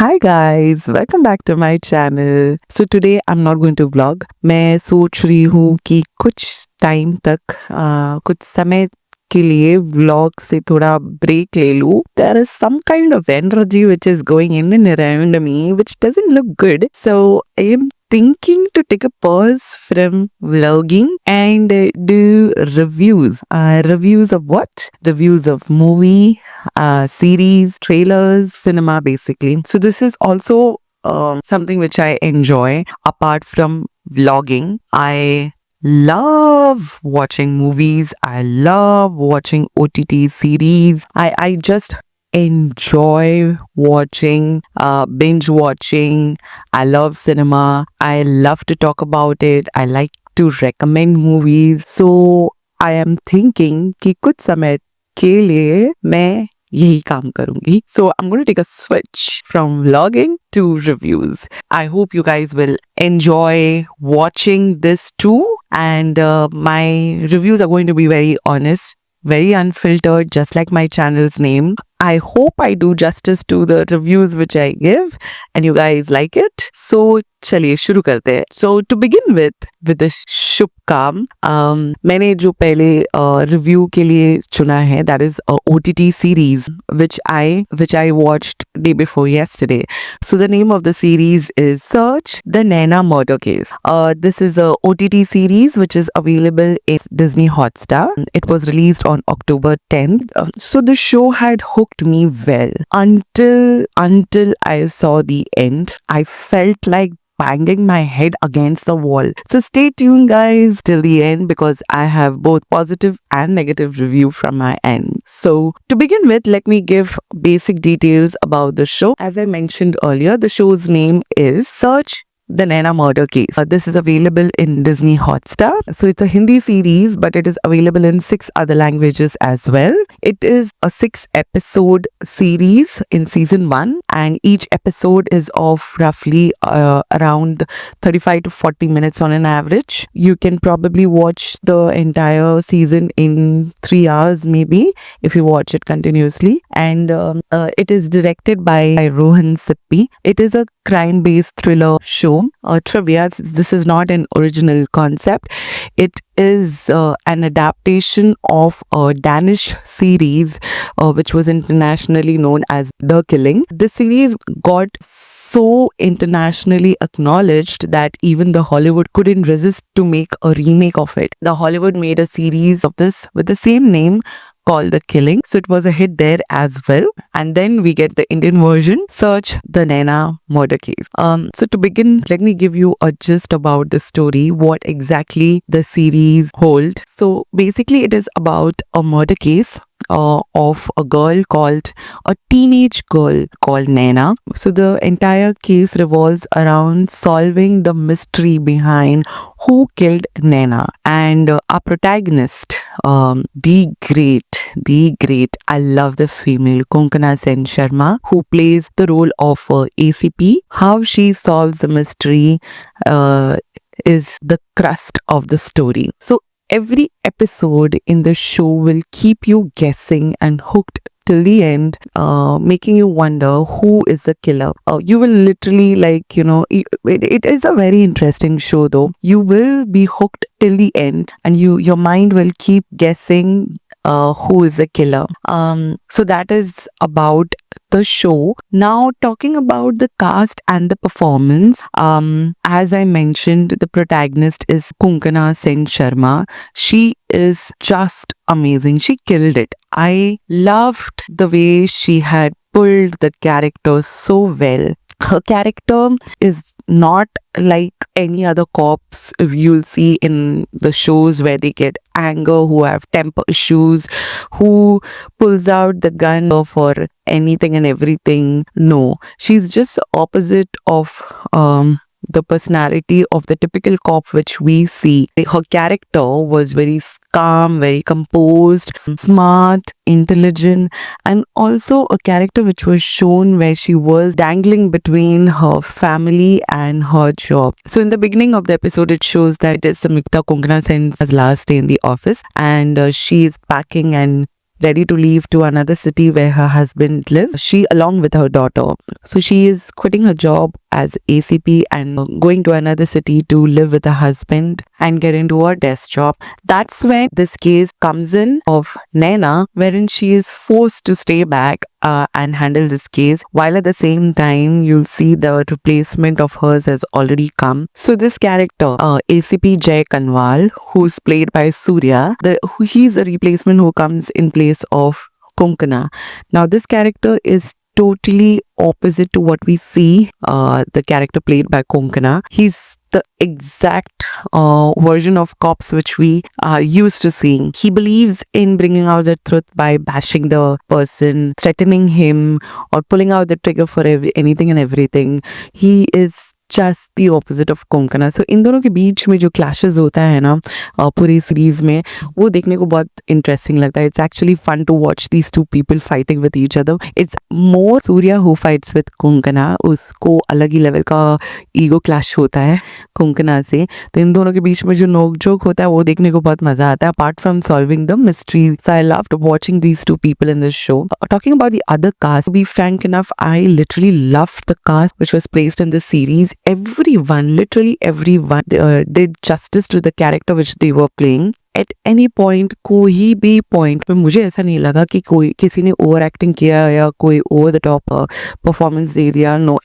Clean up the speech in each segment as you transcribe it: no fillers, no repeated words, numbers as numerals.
Hi guys, welcome back to my channel. So today I'm not going to vlog. मैं सोच रही हूँ कि कुछ टाइम तक कुछ समय के लिए vlog से थोड़ा break ले लूँ. There is some kind of energy which is going in and around me which doesn't look good. So I am thinking to take a pause from vlogging and do reviews. Reviews of what? Reviews of movie, series, trailers, cinema basically. So this is also something which I enjoy apart from vlogging. I love watching movies. I love watching OTT series. I just enjoy watching, binge watching. I love cinema. I love to talk about it. I like to recommend movies. So I am thinking कि कुछ समय के लिए मैं यही काम करूंगी. So I'm going to take a switch from vlogging to reviews. I hope you guys will enjoy watching this too. And my reviews are going to be very honest, very unfiltered, just like my channel's name. I hope I do justice to the reviews which I give and you guys like it. So चलिए शुरू करते हैं. So to begin with the शुभ काम, मैंने जो पहले review के लिए चुना है, that is a OTT series which I watched day before yesterday. So the name of the series is Search the Naina Murder Case. This is a OTT series which is available in Disney Hotstar. It was released on October 10th. So the show had hooked me well until I saw the end. I felt like banging my head against the wall. So stay tuned guys till the end because I have both positive and negative review from my end. So to begin with, let me give basic details about the show. As I mentioned earlier, the show's name is Search the Naina Murder Case. This is available in Disney Hotstar. So it's a Hindi series, but it is available in 6 other languages as well. It is a 6-episode series in season 1, and each episode is of roughly around 35 to 40 minutes on an average. You can probably watch the entire season in 3 hours maybe if you watch it continuously. And it is directed by Rohan Sippy. It is a crime-based thriller show. Trivia, this is not an original concept. It is an adaptation of a Danish series which was internationally known as The Killing. The series got so internationally acknowledged that even the Hollywood couldn't resist to make a remake of it. The Hollywood made a series of this with the same name called The Killing. So it was a hit there as well. And then we get the Indian version, Search the Naina Murder Case. So to begin, let me give you a gist about the story, what exactly the series hold. So basically it is about a murder case of a teenage girl called Naina. So the entire case revolves around solving the mystery behind who killed Naina. And our protagonist, the great, I love the female, Konkana Sen Sharma, who plays the role of ACP. How she solves the mystery is the crust of the story. So every episode in the show will keep you guessing and hooked till the end, making you wonder who is the killer. You will literally it is a very interesting show though. You will be hooked till the end and your mind will keep guessing who is the killer. So that is about the show. Now talking about the cast and the performance, as I mentioned, the protagonist is Konkana Sen Sharma. She is just amazing. She killed it. I loved the way she had pulled the character so well. Her character is not like any other cops you'll see in the shows where they get anger, who have temper issues, who pulls out the gun for anything and everything. No, she's just opposite of the personality of the typical cop which we see. Her character was very calm, very composed, smart, intelligent, and also a character which was shown where she was dangling between her family and her job. So in the beginning of the episode, it shows that it's Samyukta Konkana Sen's last day in the office, and she is packing and ready to leave to another city where her husband lives. She along with her daughter. So she is quitting her job as ACP and going to another city to live with her husband and get into her desk job. That's when this case comes in of Naina, wherein she is forced to stay back and handle this case, while at the same time you'll see the replacement of hers has already come. So this character, ACP Jay Kanwal, who's played by Surya, he's a replacement who comes in place of Konkana. Now this character is totally opposite to what we see the character played by Konkana. He's the exact version of cops which we are used to seeing. He believes in bringing out the truth by bashing the person, threatening him, or pulling out the trigger for anything and everything. He is just the opposite of Konkana. So इन दोनों के बीच में जो clashes होता है ना पूरी series में, वो देखने को बहुत इंटरेस्टिंग लगता है. It's actually fun to watch these two people fighting with each other. It's more Surya who fights with Konkana. उसको अलग ही लेवल का ईगो क्लैश होता है कोंकणा से. तो इन दोनों के बीच में जो नोक जोक होता है वो देखने को बहुत मजा आता है. Apart from solving the mystery, so I loved watching these two people in this show. Talking about the other cast, to be frank enough, I literally loved the cast which was placed in this series. Everyone, literally everyone, did justice to the character which they were playing. At any point, कोई भी point में मुझे ऐसा नहीं लगा कि कोई किसी ने ओवर एक्टिंग किया या कोई ओवर द टॉप परफॉर्मेंस दे दिया. No,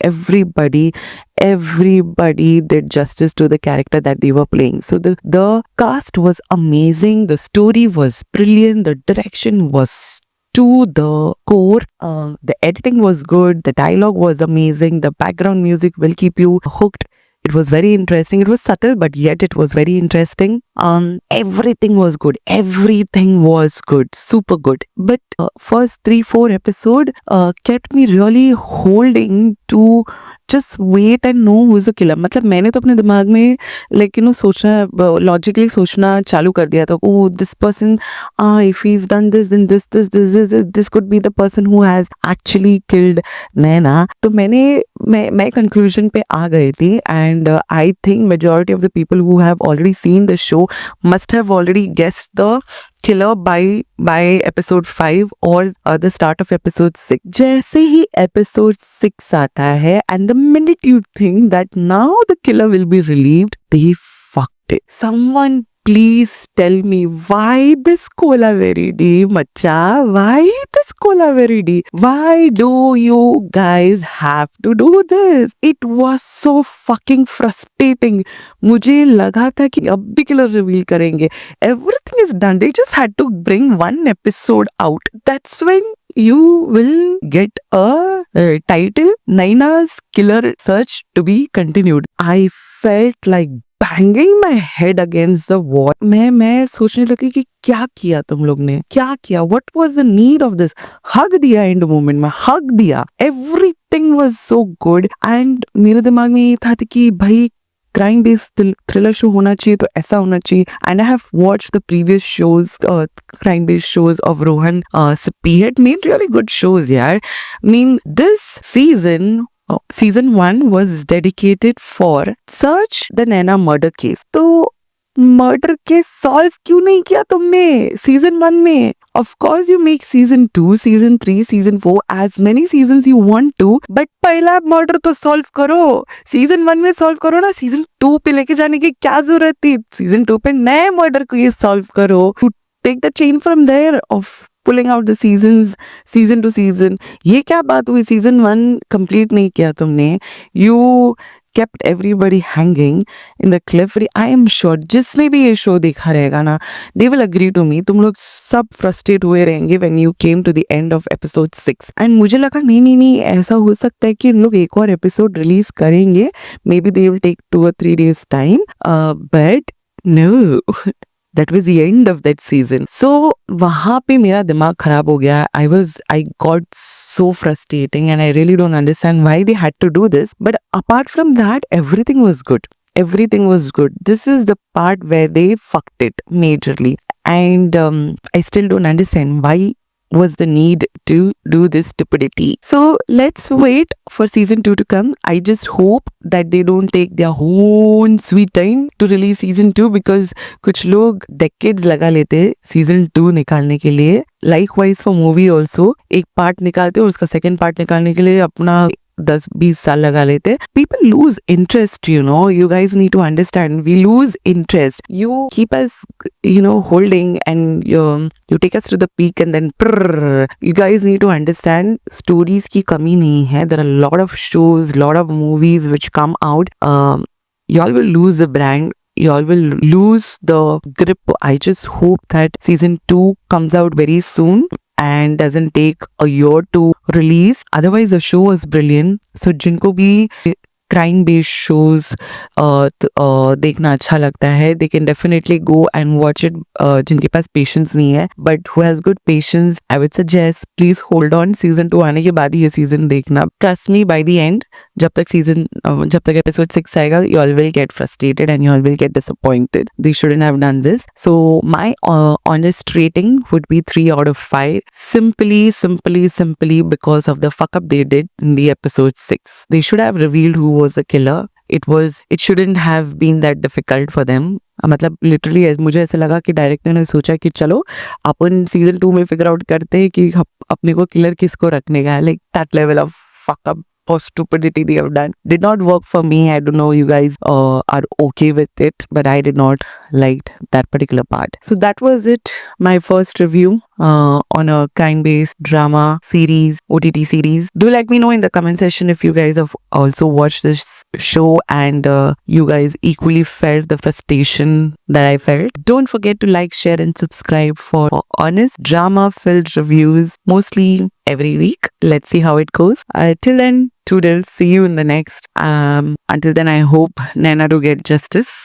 everybody did justice to the character that they were playing. So the cast was amazing, the story was brilliant, the direction was to the core, the editing was good, the dialogue was amazing, the background music will keep you hooked. It was very interesting. It was subtle, but yet it was very interesting. Everything was good. Everything was good. Super good. But first 3-4 episode kept me really holding to just wait and know who's the killer. मतलब मैंने तो अपने दिमाग में सोचना, logically सोचना चालू कर दिया था. Oh, this person, if he's done this, then this could be the person who has actually killed Naina. तो मैं कंक्लूजन पे आ गई थी. And I think majority of the people who have already seen the show must have already guessed the killer by episode 5 or the start of episode 6. जैसे ही episode 6 आता है, and the minute you think that now the killer will be relieved, they fucked it. Someone please tell me why this Colaveri D, macha? Why this Colaveri D? Why do you guys have to do this? It was so fucking frustrating. मुझे लगा था कि अब भी killer reveal करेंगे. Everything is done. They just had to bring one episode out. That's when you will get a title, Naina's Killer Search to be continued. I felt like banging my head against the wall. मैं सोचने लगी कि क्या किया तुम लोग ने, क्या किया? What was the need of this? हग दिया end moment में, हग दिया. Everything was so good. And मेरे दिमाग में ये था कि भाई क्राइम बेस्ड थ्रिलर शो होना चाहिए तो ऐसा होना चाहिए. And I have watched the previous shows, crime based shows of Rohan Sippy had made really good shows, यार. I mean, this season 1 was dedicated for search the Naina murder case. तो murder case solve क्यों नहीं किया तुमने season 1 में? Of course you make season 2, season 3, season 4, as many seasons you want to, but पहला murder तो solve करो. Season 1 में सॉल्व करो ना, सीजन 2 पे लेके जाने की क्या जरूरत थी? सीजन 2 पे नए मर्डर को ये सॉल्व करो. To take the chain from there of pulling out the seasons, season to season. ये क्या बात हुई? सीजन 1 कंप्लीट नहीं किया तुमने. You kept everybody hanging in the cliff. I am sure जिसने भी ये शो देखा रहेगा ना, they will agree to me. तुम लोग सब फ्रस्ट्रेट हुए रहेंगे when you came to the end of episode 6. And मुझे लगा नहीं ऐसा हो सकता है कि इन लोग एक और एपिसोड रिलीज करेंगे. Maybe they will take 2 or 3 days time. But no. That was the end of that season. So वहाँ पे मेरा दिमाग खराब हो गया. I got so frustrating and I really don't understand why they had to do this. But apart from that, everything was good. Everything was good. This is the part where they fucked it majorly. And I still don't understand why was the need to do this stupidity? So let's wait for season 2 to come. I just hope that they don't take their own sweet time to release season 2, because कुछ लोग decades लगा लेते season 2 निकालने के लिए. Likewise for movie also, एक part निकालते और उसका second part निकालने के लिए अपना 10-20 साल लगा लेते. People lose interest, you know. You guys need to understand. We lose interest. You keep us, you know, holding, and you take us to the peak, and then prrr. You guys need to understand. Stories की कमी नहीं है. There are a lot of shows, lot of movies which come out. Y'all will lose the brand. Y'all will lose the grip. I just hope that season 2 comes out very soon and doesn't take a year to release. Otherwise, the show was brilliant. So जिनको भी crime based shows देखना अच्छा लगता है, they can definitely go and watch it. जिनके पास patience नहीं है, but who has good patience, I would suggest please hold on. season 2 आने के बाद ही ये season देखना. Trust me, by the end, जब तक episode 6 आएगा, you all will get frustrated and you all will get disappointed. They shouldn't have done this. So my honest rating would be 3 out of 5. Simply because of the fuck up they did in the episode 6. They should have revealed who was the killer. It shouldn't have been that difficult for them. मतलब literally मुझे ऐसा लगा कि director ने सोचा कि चलो अपन season 2 में फिगर आउट करते हैं कि अपने को किलर किसको रखने का है. Like that level of fuck up or stupidity they have done did not work for me. I don't know you guys are okay with it, but I did not like that particular part. So that was it, my first review on a crime-based drama series, OTT series. Do let me know in the comment section if you guys have also watched this show and you guys equally felt the frustration that I felt. Don't forget to like, share and subscribe for honest drama-filled reviews, mostly every week. Let's see how it goes. Till then, toodles. See you in the next. Until then, I hope Naina to get justice.